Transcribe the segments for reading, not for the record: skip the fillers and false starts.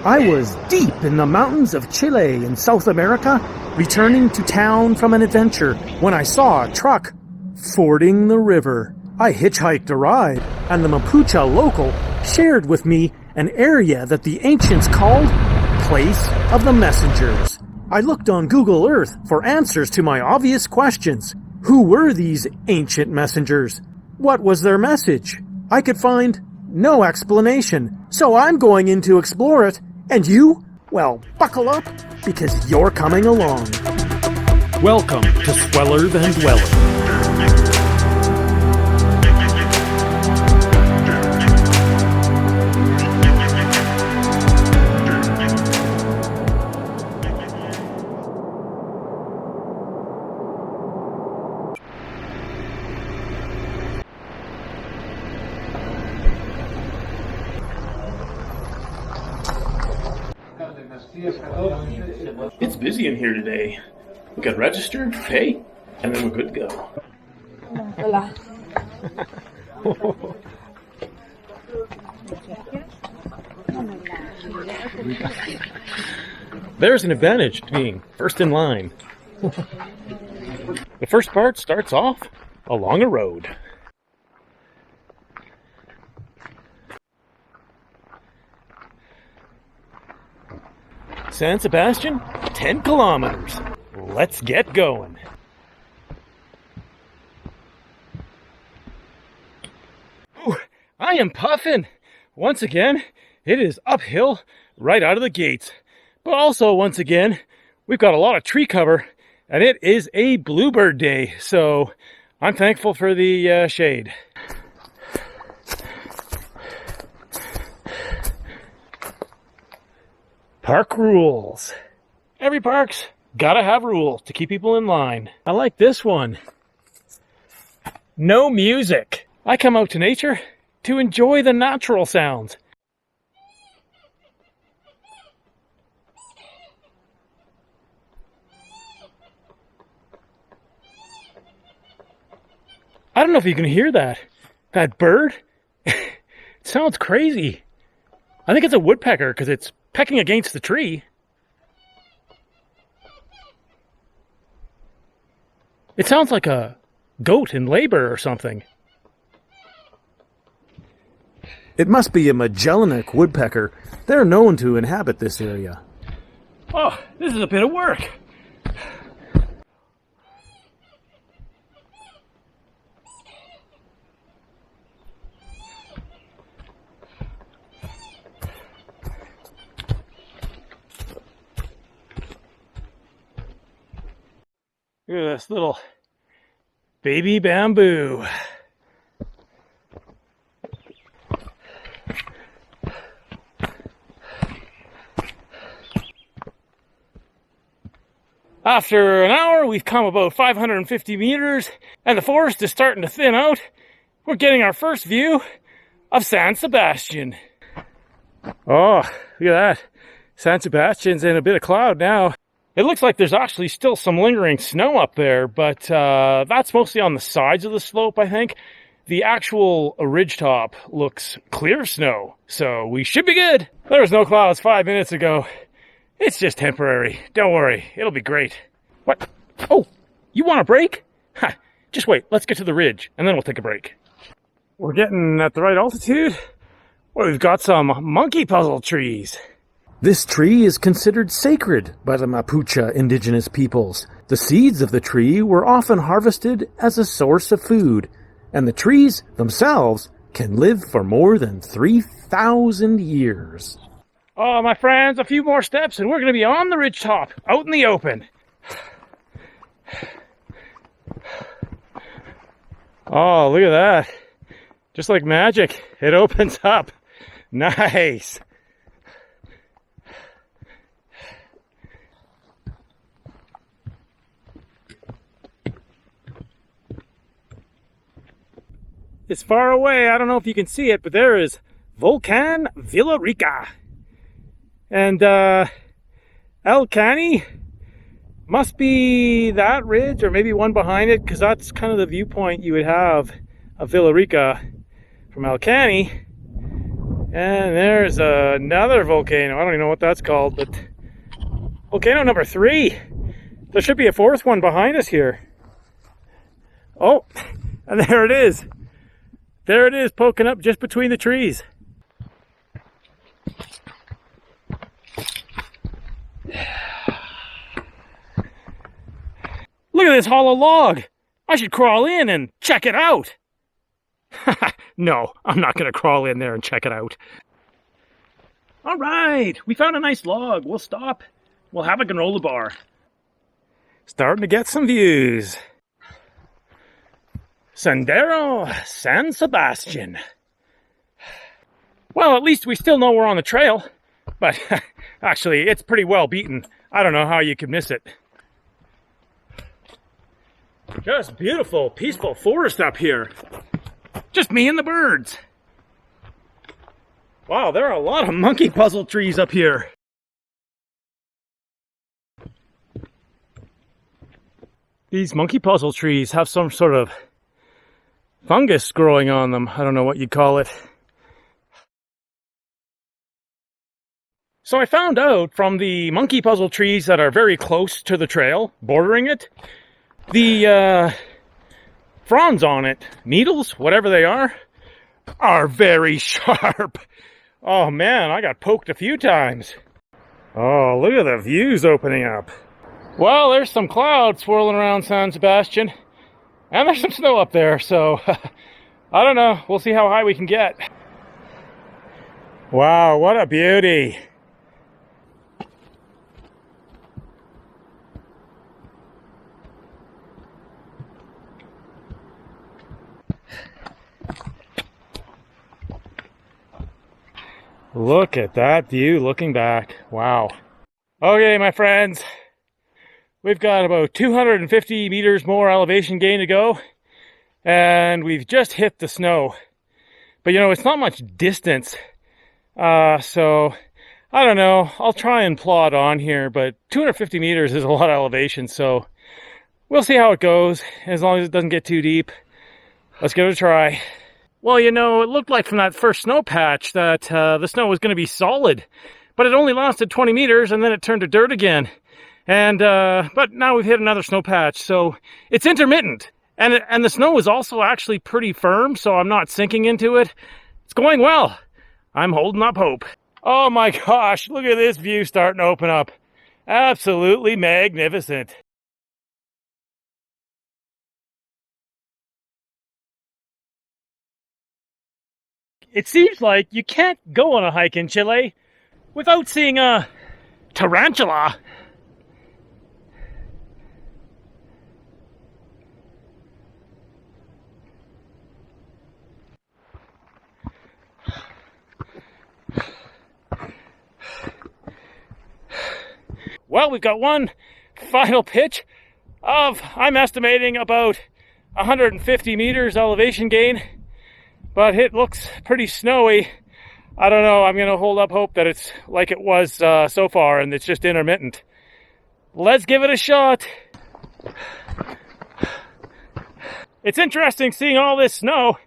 I was deep in the mountains of Chile in South America, returning to town from an adventure when I saw a truck fording the river. I hitchhiked a ride, and the Mapuche local shared with me an area that the ancients called Place of the Messengers. I looked on Google Earth for answers to my obvious questions. Who were these ancient messengers? What was their message? I could find no explanation, so I'm going in to explore it. And you? Well, buckle up, because you're coming along. Welcome to SWELLER'S and Dwellers. It's busy in here today. We got register, pay, and then we're good to go. Hola. There's an advantage to being first in line. The first part starts off along a road. San Sebastian, 10 kilometers. Let's get going. Ooh, I am puffing. Once again, it is uphill right out of the gates. But also, once again, we've got a lot of tree cover, and it is a bluebird day, so I'm thankful for the shade. Park rules. Every park's gotta have rules to keep people in line. I like this one. No music. I come out to nature to enjoy the natural sounds. I don't know if you can hear that. That bird? It sounds crazy. I think it's a woodpecker because it's pecking against the tree. It sounds like a goat in labor or something. It must be a Magellanic woodpecker. They're known to inhabit this area. Oh, this is a bit of work. Look at this little baby bamboo. After an hour, we've come about 550 meters, and the forest is starting to thin out. We're getting our first view of San Sebastian. Oh, look at that. San Sebastian's in a bit of cloud now. It looks like there's actually still some lingering snow up there, but that's mostly on the sides of the slope, I think. The actual ridgetop looks clear snow, so we should be good. There was no clouds 5 minutes ago. It's just temporary. Don't worry, it'll be great. What? Oh, you want a break? Ha, just wait, let's get to the ridge, and then we'll take a break. We're getting at the right altitude. Well, we've got some monkey puzzle trees. This tree is considered sacred by the Mapuche indigenous peoples. The seeds of the tree were often harvested as a source of food, and the trees themselves can live for more than 3,000 years. Oh, my friends, a few more steps and we're going to be on the ridgetop, out in the open. Oh, look at that. Just like magic, it opens up. Nice. It's far away, I don't know if you can see it, but there is Volcan Villarrica. And El Cani must be that ridge or maybe one behind it, because that's kind of the viewpoint you would have of Villarrica from El Cani. And there's another volcano. I don't even know what that's called, but volcano number 3. There should be a 4th one behind us here. Oh, and there it is. There it is, poking up just between the trees. Look at this hollow log. I should crawl in and check it out. No, I'm not going to crawl in there and check it out. All right, we found a nice log. We'll stop. We'll have a granola bar. Starting to get some views. Cerro San Sebastian. Well, at least we still know we're on the trail. But actually, it's pretty well beaten. I don't know how you could miss it. Just beautiful, peaceful forest up here. Just me and the birds. Wow, there are a lot of monkey puzzle trees up here. These monkey puzzle trees have some sort of fungus growing on them. I don't know what you'd call it. So I found out from the monkey puzzle trees that are very close to the trail, bordering it, the fronds on it, needles, whatever they are very sharp. Oh man, I got poked a few times. Oh, look at the views opening up. Well, there's some clouds swirling around San Sebastian, and there's some snow up there, so I don't know. We'll see how high we can get. Wow, what a beauty. Look at that view looking back. Wow. Okay, my friends. We've got about 250 meters more elevation gain to go. And we've just hit the snow. But you know, it's not much distance. So, I don't know. I'll try and plod on here. But 250 meters is a lot of elevation. So, we'll see how it goes. As long as it doesn't get too deep. Let's give it a try. Well, you know, it looked like from that first snow patch that the snow was going to be solid, but it only lasted 20 meters and then it turned to dirt again. And but now we've hit another snow patch, so it's intermittent. And the snow is also actually pretty firm, so I'm not sinking into it. It's going well. I'm holding up hope. Oh my gosh, look at this view starting to open up. Absolutely magnificent. It seems like you can't go on a hike in Chile without seeing a tarantula. Well, we've got one final pitch of, I'm estimating, about 150 meters elevation gain. But it looks pretty snowy. I don't know. I'm going to hold up hope that it's like it was so far and it's just intermittent. Let's give it a shot. It's interesting seeing all this snow.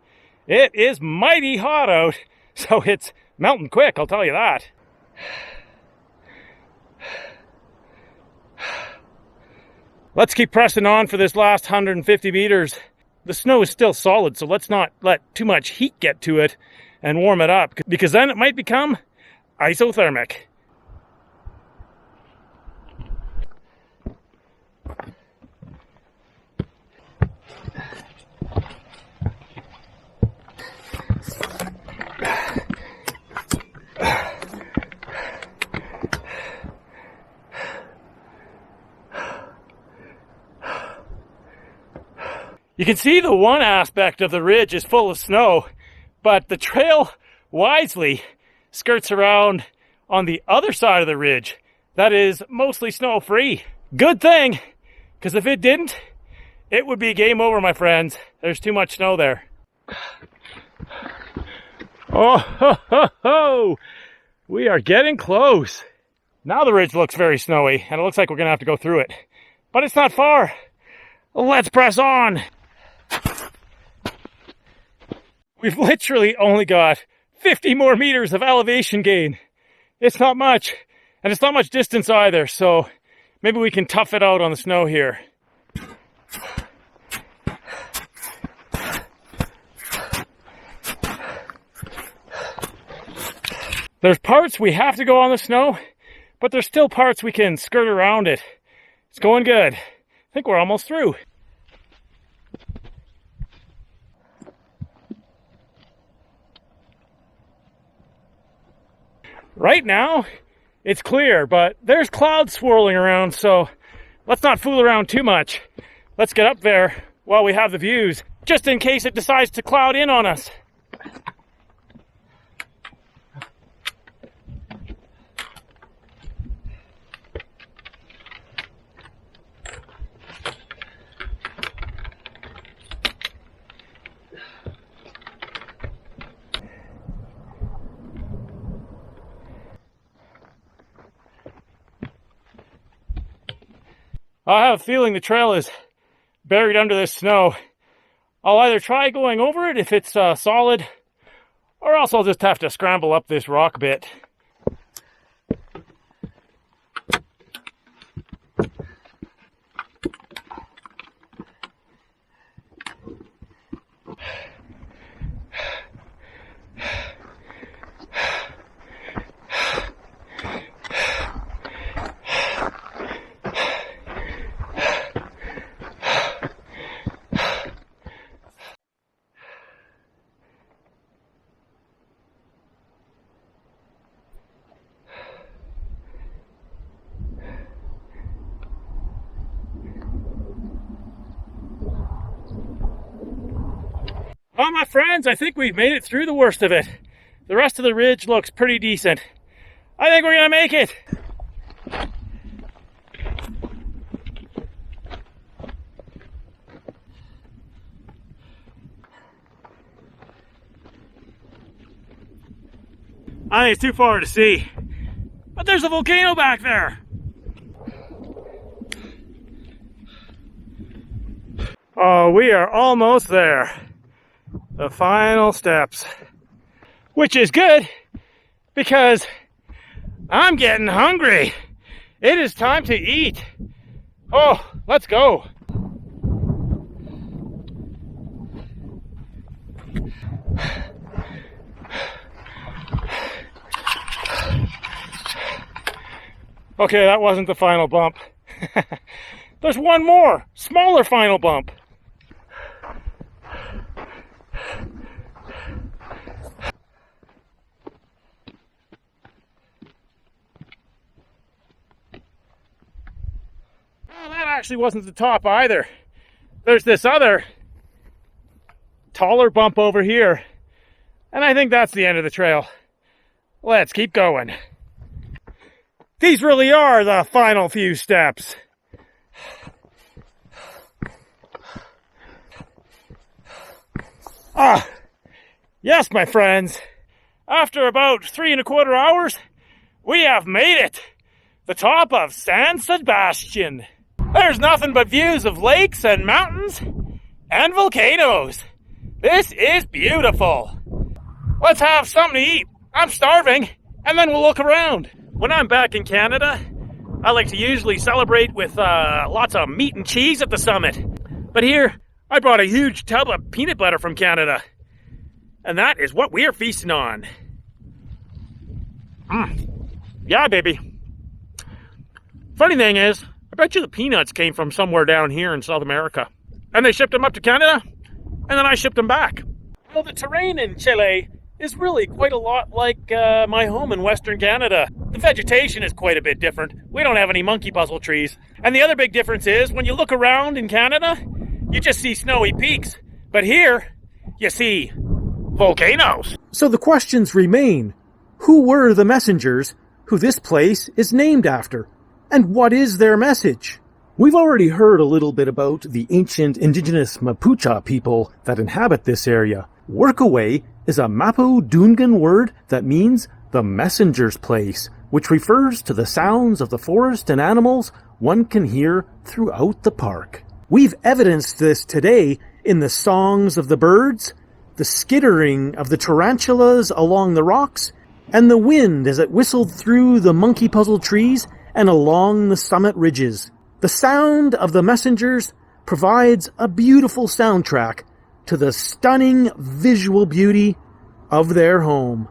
It is mighty hot out, so it's melting quick, I'll tell you that. Let's keep pressing on for this last 150 meters. The snow is still solid, so let's not let too much heat get to it and warm it up, because then it might become isothermic. You can see the one aspect of the ridge is full of snow, but the trail wisely skirts around on the other side of the ridge that is mostly snow-free. Good thing, because if it didn't, it would be game over, my friends. There's too much snow there. Oh, ho, ho, ho. We are getting close. Now the ridge looks very snowy, and it looks like we're going to have to go through it. But it's not far. Let's press on. We've literally only got 50 more meters of elevation gain. It's not much, and it's not much distance either, so maybe we can tough it out on the snow here. There's parts we have to go on the snow, but there's still parts we can skirt around it. It's going good. I think we're almost through. Right now, it's clear, but there's clouds swirling around, so let's not fool around too much. Let's get up there while we have the views, just in case it decides to cloud in on us. I have a feeling the trail is buried under this snow. I'll either try going over it if it's solid, or else I'll just have to scramble up this rock bit. Well, my friends, I think we've made it through the worst of it. The rest of the ridge looks pretty decent. I think we're gonna make it. I think it's too far to see, but there's a volcano back there. Oh, we are almost there. The final steps, which is good because I'm getting hungry. It is time to eat. Oh, let's go. Okay, that wasn't the final bump. There's one more, smaller final bump. That actually wasn't the top either. There's this other taller bump over here, and I think that's the end of the trail. Let's keep going. These really are the final few steps. Ah, yes, my friends. After about 3¼ hours, we have made it. The top of San Sebastian. There's nothing but views of lakes and mountains and volcanoes. This is beautiful. Let's have something to eat. I'm starving, and then we'll look around. When I'm back in Canada, I like to usually celebrate with lots of meat and cheese at the summit. But here, I brought a huge tub of peanut butter from Canada. And that is what we are feasting on. Yeah, baby. Funny thing is, I bet you the peanuts came from somewhere down here in South America. And they shipped them up to Canada, and then I shipped them back. Well, the terrain in Chile is really quite a lot like my home in Western Canada. The vegetation is quite a bit different. We don't have any monkey puzzle trees. And the other big difference is, when you look around in Canada, you just see snowy peaks. But here, you see volcanoes. So the questions remain. Who were the messengers who this place is named after? And what is their message? We've already heard a little bit about the ancient indigenous Mapuche people that inhabit this area. Huerquehue is a Mapudungun word that means the messenger's place, which refers to the sounds of the forest and animals one can hear throughout the park. We've evidenced this today in the songs of the birds, the skittering of the tarantulas along the rocks, and the wind as it whistled through the monkey puzzle trees and along the summit ridges. The sound of the messengers provides a beautiful soundtrack to the stunning visual beauty of their home.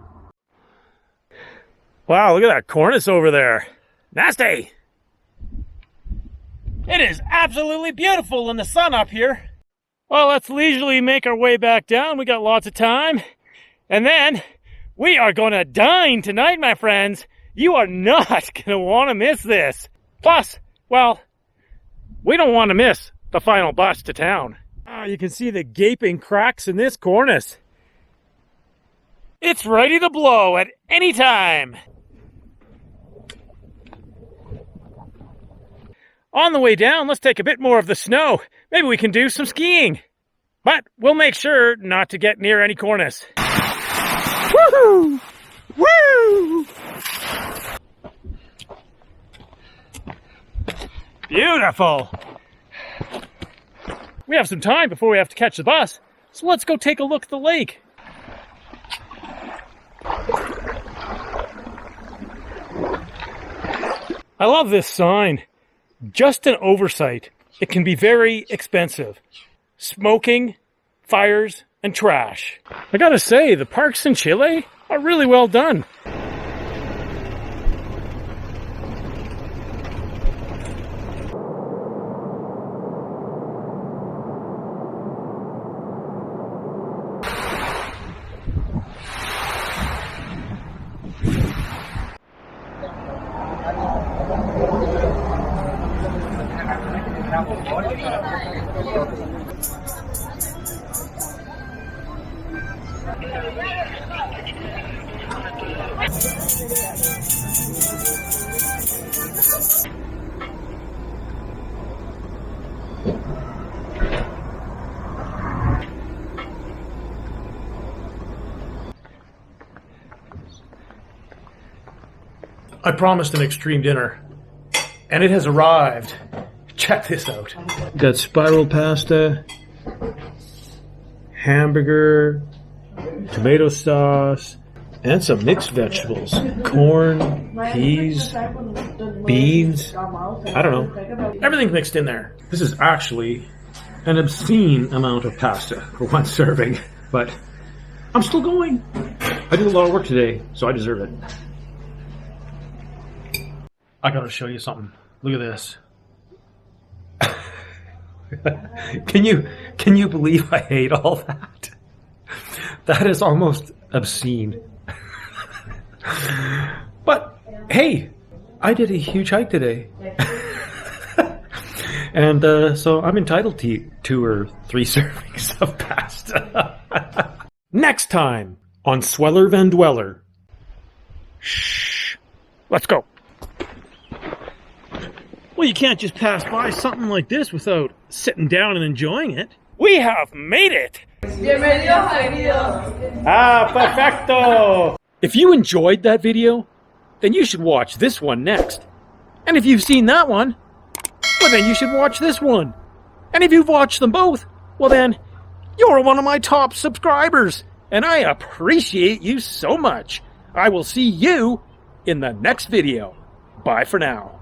Wow, look at that cornice over there. Nasty! It is absolutely beautiful in the sun up here. Well, let's leisurely make our way back down. We got lots of time. And then we are going to dine tonight, my friends. You are not going to want to miss this. Plus, well, we don't want to miss the final bus to town. You can see the gaping cracks in this cornice. It's ready to blow at any time. On the way down, let's take a bit more of the snow. Maybe we can do some skiing. But we'll make sure not to get near any cornice. Woohoo! Woo! Beautiful! We have some time before we have to catch the bus, so let's go take a look at the lake. I love this sign. Just an oversight. It can be very expensive. Smoking, fires, and trash. I gotta say, the parks in Chile are really well done. I promised an extreme dinner, and it has arrived. Check this out. Got spiral pasta, hamburger, tomato sauce, and some mixed vegetables. Corn, peas, beans, I don't know. Everything mixed in there. This is actually an obscene amount of pasta for one serving, but I'm still going. I did a lot of work today, so I deserve it. I gotta show you something. Look at this. Can you believe I ate all that? That is almost obscene. But hey, I did a huge hike today. And so I'm entitled to eat 2 or 3 servings of pasta. Next time on Sweller Van Dweller. Shh. Let's go. Well, you can't just pass by something like this without sitting down and enjoying it. We have made it! Bienvenidos al video. Ah, perfecto! If you enjoyed that video, then you should watch this one next. And if you've seen that one, well then you should watch this one. And if you've watched them both, well then, you're one of my top subscribers. And I appreciate you so much. I will see you in the next video. Bye for now.